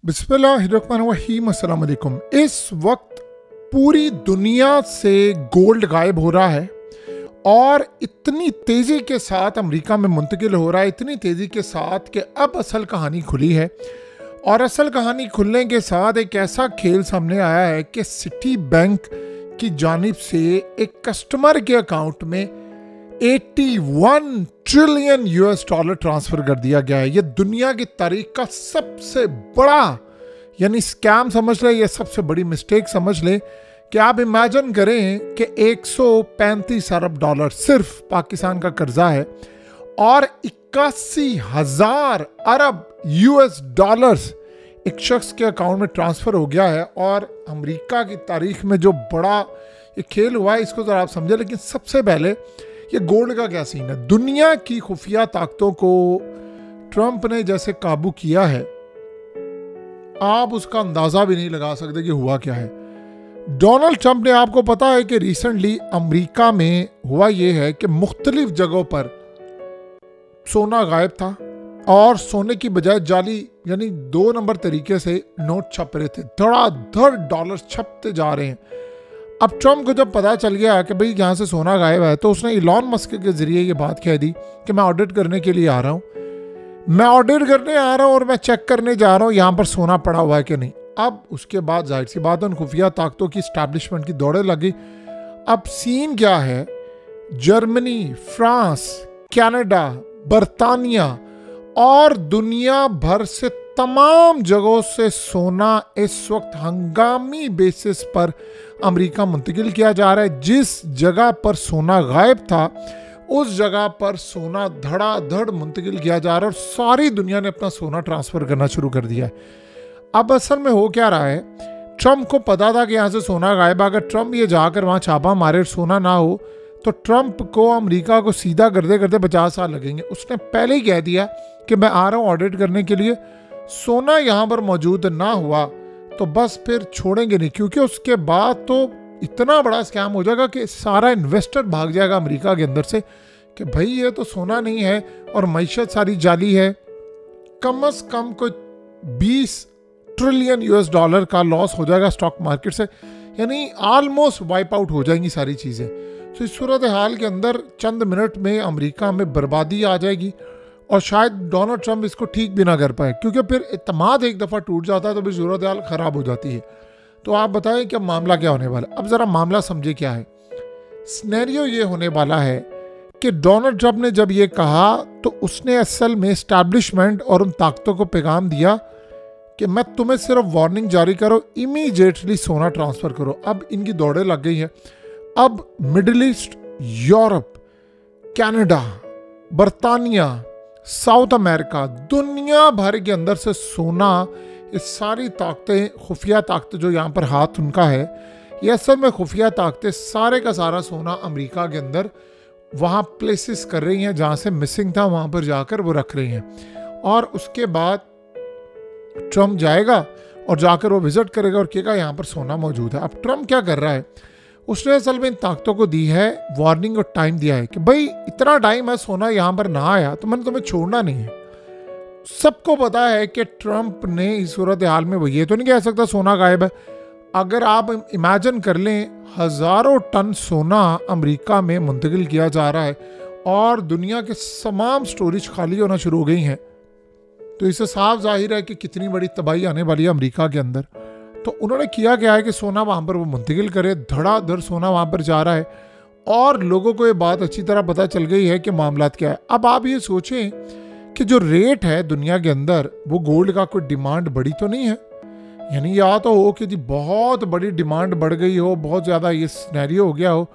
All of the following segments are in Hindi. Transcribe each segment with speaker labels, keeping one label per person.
Speaker 1: बिस्मिल्लाहिर्रहमानिर्रहीम, अस्सलाम वालेकुम। इस वक्त पूरी दुनिया से गोल्ड गायब हो रहा है और इतनी तेज़ी के साथ अमेरिका में मुंतकिल हो रहा है, इतनी तेज़ी के साथ कि अब असल कहानी खुली है। और असल कहानी खुलने के साथ एक ऐसा खेल सामने आया है कि सिटी बैंक की जानिब से एक कस्टमर के अकाउंट में 81 ट्रिलियन यूएस डॉलर ट्रांसफ़र कर दिया गया है। ये दुनिया की तारीख का सबसे बड़ा यानी स्कैम समझ लें, ये सबसे बड़ी मिस्टेक समझ लें कि आप इमेजिन करें कि 135 अरब डॉलर सिर्फ पाकिस्तान का कर्जा है और 81,000 अरब यूएस डॉलर्स एक शख्स के अकाउंट में ट्रांसफ़र हो गया है। और अमेरिका की तारीख में जो बड़ा ये खेल हुआ है इसको ज़रा आप समझें। लेकिन सबसे पहले ये गोल्ड का क्या सीन है। दुनिया की खुफिया ताकतों को ट्रंप ने जैसे काबू किया है, आप उसका अंदाज़ा भी नहीं लगा सकते कि हुआ क्या है। डोनाल्ड ट्रंप ने, आपको पता है कि रिसेंटली अमेरिका में हुआ ये है कि मुख्तलिफ जगहों पर सोना गायब था और सोने की बजाय जाली यानी 2 नंबर तरीके से नोट छप रहे थे। धड़ाधड़ डॉलर छपते जा रहे हैं। अब ट्रंप को जब पता चल गया कि भाई यहाँ से सोना गायब है, तो उसने इलॉन मस्क के ज़रिए ये बात कह दी कि मैं ऑडिट करने के लिए आ रहा हूँ, मैं ऑडिट करने आ रहा हूँ और मैं चेक करने जा रहा हूँ यहाँ पर सोना पड़ा हुआ है कि नहीं। अब उसके बाद जाहिर सी बात उन खुफिया ताकतों की इस्टेब्लिशमेंट की दौड़े लगी। अब सीन क्या है, जर्मनी, फ्रांस, कनाडा, बरतानिया और दुनिया भर से तमाम जगहों से सोना इस वक्त हंगामी बेसिस पर अमेरिका मुंतकिल किया जा रहा है। जिस जगह पर सोना गायब था उस जगह पर सोना धड़ाधड़ मुंतकिल किया जा रहा है और सारी दुनिया ने अपना सोना ट्रांसफ़र करना शुरू कर दिया है। अब असल में हो क्या रहा है, ट्रंप को पता था कि यहाँ से सोना गायब। अगर ट्रंप ये जाकर वहाँ छापा मारे सोना ना हो तो ट्रंप को अमेरिका को सीधा करते करते 50 साल लगेंगे। उसने पहले ही कह दिया कि मैं आ रहा हूँ ऑडिट करने के लिए। सोना यहाँ पर मौजूद ना हुआ तो बस फिर छोड़ेंगे नहीं, क्योंकि उसके बाद तो इतना बड़ा स्कैम हो जाएगा कि सारा इन्वेस्टर भाग जाएगा अमेरिका के अंदर से कि भाई ये तो सोना नहीं है और मईशत सारी जाली है। कम से कम कोई 20 ट्रिलियन यूएस डॉलर का लॉस हो जाएगा स्टॉक मार्केट से, यानी ऑलमोस्ट वाइप आउट हो जाएंगी सारी चीज़ें। तो इस सूरत हाल के अंदर चंद मिनट में अमेरिका में बर्बादी आ जाएगी और शायद डोनाल्ड ट्रंप इसको ठीक भी ना कर पाए, क्योंकि फिर इत्तेमाद एक दफ़ा टूट जाता है तो फिर सूरत हाल ख़राब हो जाती है। तो आप बताएं कि मामला क्या होने वाला है। अब ज़रा मामला समझे क्या है। सिनेरियो ये होने वाला है कि डोनाल्ड ट्रंप ने जब ये कहा तो उसने असल में एस्टैब्लिशमेंट और उन ताकतों को पैगाम दिया कि मैं तुम्हें सिर्फ वार्निंग जारी करो, इमीडिएटली सोना ट्रांसफ़र करो। अब इनकी दौड़ें लग गई हैं। अब मिडिल ईस्ट, यूरोप, कनाडा, बरतानिया, साउथ अमेरिका, दुनिया भर के अंदर से सोना, ये सारी ताकतें, खुफिया ताकतें जो यहाँ पर हाथ उनका है, ये असल में खुफिया ताकतें सारे का सारा सोना अमेरिका के अंदर वहाँ प्लेसेस कर रही हैं जहाँ से मिसिंग था, वहाँ पर जाकर वो रख रही हैं। और उसके बाद ट्रंप जाएगा और जाकर वो विजिट करेगा और कहेगा यहाँ पर सोना मौजूद है। अब ट्रंप क्या कर रहा है, उसने असल में इन ताकतों को दी है वार्निंग और टाइम दिया है कि भाई इतना टाइम है, सोना यहाँ पर ना आया तो मैंने तुम्हें छोड़ना नहीं है। सबको पता है कि ट्रंप ने इस सूरत हाल में वो ये तो नहीं कह सकता सोना गायब है। अगर आप इमेजिन कर लें, हज़ारों टन सोना अमेरिका में मुंतकिल किया जा रहा है और दुनिया के तमाम स्टोरेज खाली होना शुरू हो गई हैं, तो इससे साफ जाहिर है कि कितनी बड़ी तबाही आने वाली है अमेरिका के अंदर। तो उन्होंने किया क्या है कि सोना वहाँ पर वो मुंतकिल करे, धड़ाधड़ सोना वहाँ पर जा रहा है और लोगों को ये बात अच्छी तरह पता चल गई है कि मामला क्या है। अब आप ये सोचें कि जो रेट है दुनिया के अंदर, वो गोल्ड का कोई डिमांड बढ़ी तो नहीं है। यानी या तो हो कि जी बहुत बड़ी डिमांड बढ़ गई हो, बहुत ज़्यादा ये सिनेरियो हो गया हो,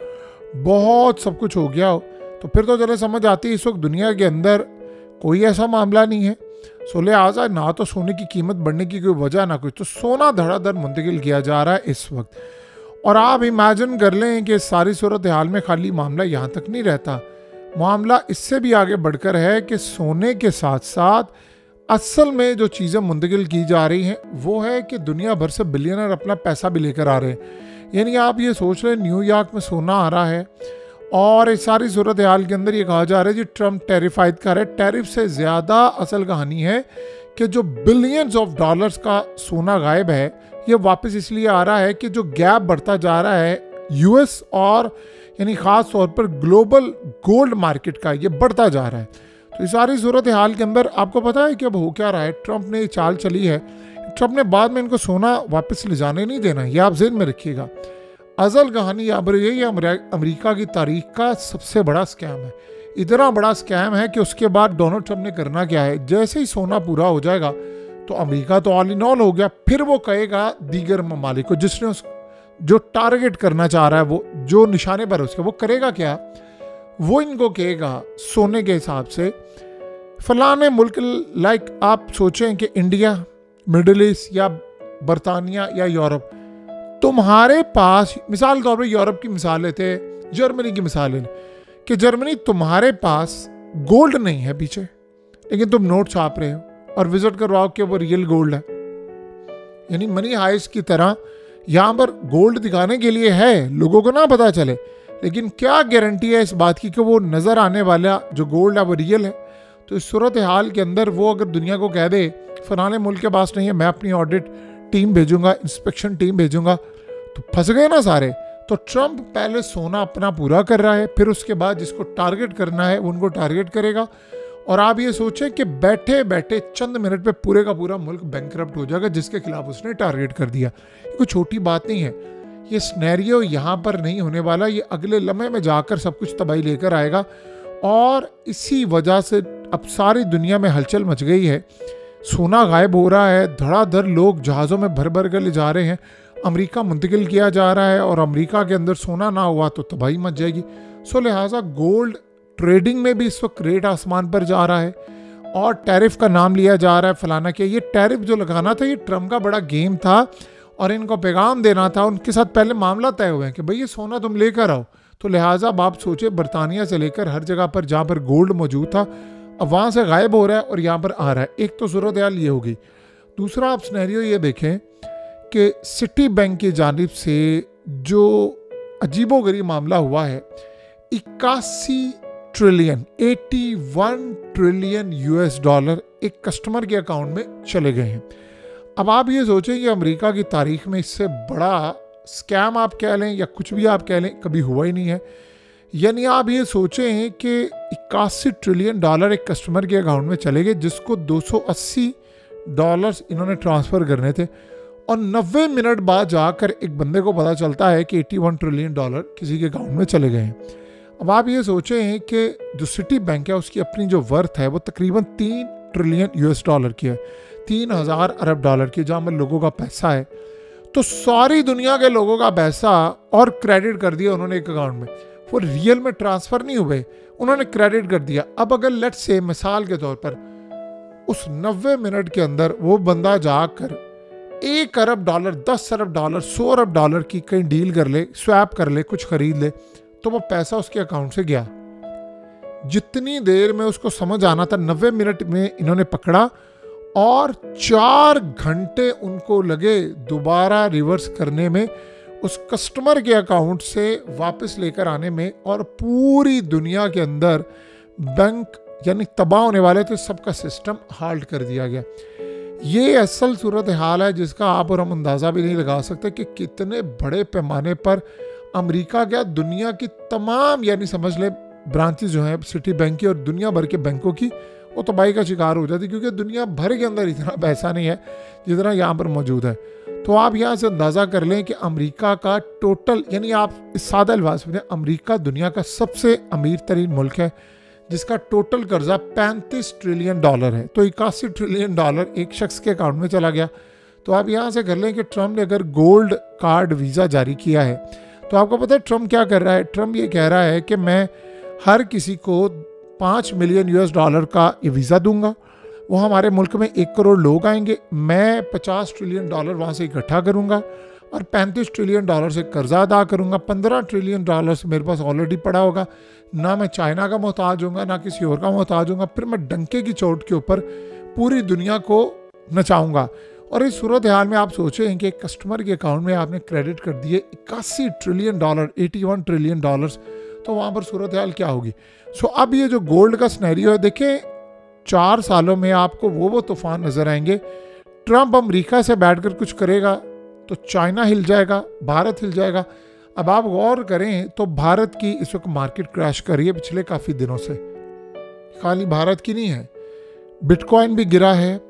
Speaker 1: बहुत सब कुछ हो गया हो, तो फिर तो चले समझ आती है इस वक्त दुनिया के अंदर कोई ऐसा मामला नहीं है। सो लिहाजा ना तो सोने की कीमत बढ़ने की कोई वजह ना कुछ, तो सोना धड़ाधड़ मुंतकिल किया जा रहा है इस वक्त। और आप इमेजिन कर लें कि सारी सूरत हाल में खाली मामला यहाँ तक नहीं रहता, मामला इससे भी आगे बढ़कर है कि सोने के साथ साथ असल में जो चीज़ें मुंतकिल की जा रही हैं वो है कि दुनिया भर से बिलियनर अपना पैसा भी लेकर आ रहे हैं। यानी आप ये सोच लें, न्यूयॉर्क में सोना आ रहा है और इस सारी सूरत हाल के अंदर ये कहा जा रहा है जी ट्रंप टैरिफ आयद कर रहा है। टैरिफ से ज़्यादा असल कहानी है कि जो बिलियंस ऑफ डॉलर्स का सोना गायब है, ये वापस इसलिए आ रहा है कि जो गैप बढ़ता जा रहा है यूएस और यानी ख़ास तौर पर ग्लोबल गोल्ड मार्केट का, ये बढ़ता जा रहा है। तो इस सारी सूरत हाल के अंदर आपको पता है कि अब हो क्या रहा है। ट्रंप ने ये चाल चली है, ट्रंप ने बाद में इनको सोना वापस ले जाने नहीं देना, ये आप जेहन में रखिएगा। अजल कहानी यहाँ पर यही अमेरिका की तारीख का सबसे बड़ा स्कैम है। इतना बड़ा स्कैम है कि उसके बाद डोनाल्ड ट्रंप ने करना क्या है, जैसे ही सोना पूरा हो जाएगा तो अमेरिका तो ऑल इन ऑल हो गया, फिर वो कहेगा दीगर ममालिक को जिसने जो टारगेट करना चाह रहा है, वो जो निशाने पर है उसके, वो करेगा क्या, वो इनको कहेगा सोने के हिसाब से फलाने मुल्क, लाइक आप सोचें कि इंडिया, मिडिल ईस्ट या बरतानिया या यूरोप, तुम्हारे पास मिसाल के तौर पर यूरोप की मिसाल लेते हैं, जर्मनी की मिसाल लें कि जर्मनी तुम्हारे पास गोल्ड नहीं है पीछे, लेकिन तुम नोट छाप रहे हो और विजिट करवाओ कि वो रियल गोल्ड है। यानी मनी हाइस्ट की तरह यहाँ पर गोल्ड दिखाने के लिए है, लोगों को ना पता चले, लेकिन क्या गारंटी है इस बात की कि वो नज़र आने वाला जो गोल्ड है वो रियल है। तो इस सूरत हाल के अंदर वो अगर दुनिया को कह दे फलाने मुल्क के पास नहीं है, मैं अपनी ऑडिट टीम भेजूंगा, इंस्पेक्शन टीम भेजूंगा, तो फंस गए ना सारे। तो ट्रंप पहले सोना अपना पूरा कर रहा है, फिर उसके बाद जिसको टारगेट करना है उनको टारगेट करेगा। और आप ये सोचें कि बैठे बैठे चंद मिनट पे पूरे का पूरा मुल्क बैंकरप्ट हो जाएगा जिसके खिलाफ उसने टारगेट कर दिया। ये कोई छोटी बात नहीं है। ये सिनेरियो यहाँ पर नहीं होने वाला, ये अगले लम्हे में जाकर सब कुछ तबाही लेकर आएगा। और इसी वजह से अब सारी दुनिया में हलचल मच गई है। सोना गायब हो रहा है, धड़ाधड़ लोग जहाज़ों में भर भर कर ले जा रहे हैं, अमेरिका मुंतकिल किया जा रहा है, और अमेरिका के अंदर सोना ना हुआ तो तबाही मच जाएगी। सो लिहाजा गोल्ड ट्रेडिंग में भी इस वक्त रेट आसमान पर जा रहा है और टैरिफ का नाम लिया जा रहा है फलाना के। ये टैरिफ जो लगाना था ये ट्रम्प का बड़ा गेम था और इनको पैगाम देना था, उनके साथ पहले मामला तय हुए हैं कि भाई ये सोना तुम लेकर आओ। तो लिहाजा आप सोचे बरतानिया से लेकर हर जगह पर जहाँ पर गोल्ड मौजूद था अब वहाँ से गायब हो रहा है और यहाँ पर आ रहा है। एक तो सूरत हाल ये होगी। दूसरा आप सिनेरियो ये देखें कि सिटी बैंक की जानिब से जो अजीबोगरीब मामला हुआ है, 81 ट्रिलियन 81 ट्रिलियन यूएस डॉलर एक कस्टमर के अकाउंट में चले गए हैं। अब आप ये सोचें कि अमेरिका की तारीख में इससे बड़ा स्कैम आप कह लें या कुछ भी आप कह लें कभी हुआ ही नहीं है। यानी आप ये सोचें कि 81 ट्रिलियन डॉलर एक कस्टमर के अकाउंट में चले गए जिसको $280 इन्होंने ट्रांसफ़र करने थे, और 90 मिनट बाद जाकर एक बंदे को पता चलता है कि 81 ट्रिलियन डॉलर किसी के अकाउंट में चले गए हैं। अब आप ये सोचें कि जो सिटी बैंक है उसकी अपनी जो वर्थ है वो तकरीबन 3 ट्रिलियन यूएस डॉलर की है, 3000 अरब डॉलर की, जहाँ पर लोगों का पैसा है। तो सारी दुनिया के लोगों का पैसा और क्रेडिट कर दिया उन्होंने एक अकाउंट में, वो रियल में ट्रांसफ़र नहीं हुए, उन्होंने क्रेडिट कर दिया। अब अगर लेट्स से मिसाल के तौर पर उस 90 मिनट के अंदर वो बंदा जाकर 1 अरब डॉलर, 10 अरब डॉलर, 100 अरब डॉलर की कहीं डील कर ले, स्वैप कर ले, कुछ खरीद ले, तो वो पैसा उसके अकाउंट से गया। जितनी देर में उसको समझ आना था 90 मिनट में इन्होंने पकड़ा और 4 घंटे उनको लगे दोबारा रिवर्स करने में, उस कस्टमर के अकाउंट से वापस लेकर आने में, और पूरी दुनिया के अंदर बैंक यानी तबाह होने वाले थे, सबका सिस्टम हाल्ट कर दिया गया। ये असल सूरत हाल है जिसका आप और हम अंदाज़ा भी नहीं लगा सकते कि कितने बड़े पैमाने पर अमेरिका क्या दुनिया की तमाम यानी समझ ले ब्रांचेस जो हैं सिटी बैंक की और दुनिया भर के बैंकों की, वो तबाही का शिकार हो जाती, क्योंकि दुनिया भर के अंदर इतना पैसा नहीं है जितना यहाँ पर मौजूद है। तो आप यहाँ से अंदाज़ा कर लें कि अमेरिका का टोटल, यानी आप इस सादा अल्फाज में, अमेरिका दुनिया का सबसे अमीर तरीन मुल्क है जिसका टोटल कर्जा 35 ट्रिलियन डॉलर है। तो 81 ट्रिलियन डॉलर एक शख्स के अकाउंट में चला गया। तो आप यहाँ से कर लें कि ट्रम्प ने अगर गोल्ड कार्ड वीज़ा जारी किया है, तो आपको पता है ट्रम्प क्या कर रहा है। ट्रम्प ये कह रहा है कि मैं हर किसी को 5 मिलियन यूएस डॉलर का ये वीज़ा दूंगा, वो हमारे मुल्क में 1 करोड़ लोग आएंगे, मैं 50 ट्रिलियन डॉलर वहाँ से इकट्ठा करूँगा और 35 ट्रिलियन डॉलर से कर्जा अदा करूँगा। 15 ट्रिलियन डॉलर से मेरे पास ऑलरेडी पड़ा होगा, ना मैं चाइना का मोहताज होऊंगा ना किसी और का मोहताज होऊंगा, फिर मैं डंके की चोट के ऊपर पूरी दुनिया को नचाऊंगा। और इस सूरत हाल में आप सोचें कि एक कस्टमर के अकाउंट में आपने क्रेडिट कर दिए 81 ट्रिलियन डॉलर, 81 ट्रिलियन डॉलर्स, तो वहाँ पर सूरत हाल क्या होगी। सो अब ये जो गोल्ड का सिनेरियो है, देखें 4 सालों में आपको वो तूफान नजर आएंगे। ट्रंप अमेरिका से बैठकर कुछ करेगा तो चाइना हिल जाएगा, भारत हिल जाएगा। अब आप गौर करें तो भारत की इस वक्त मार्केट क्रैश कर रही है पिछले काफ़ी दिनों से, खाली भारत की नहीं है। बिटकॉइन भी गिरा है,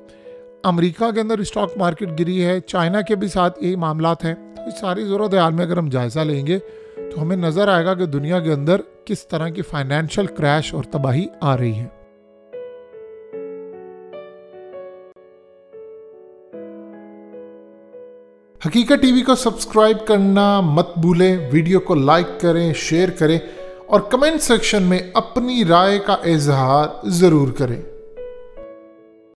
Speaker 1: अमेरिका के अंदर स्टॉक मार्केट गिरी है, चाइना के भी साथ यही मामलात हैं। तो इस सारी ज़रूरत हाल में अगर हम जायज़ा लेंगे तो हमें नज़र आएगा कि दुनिया के अंदर किस तरह की फाइनेंशियल क्रैश और तबाही आ रही है। हकीकत टीवी को सब्सक्राइब करना मत भूलें, वीडियो को लाइक करें, शेयर करें और कमेंट सेक्शन में अपनी राय का इजहार ज़रूर करें।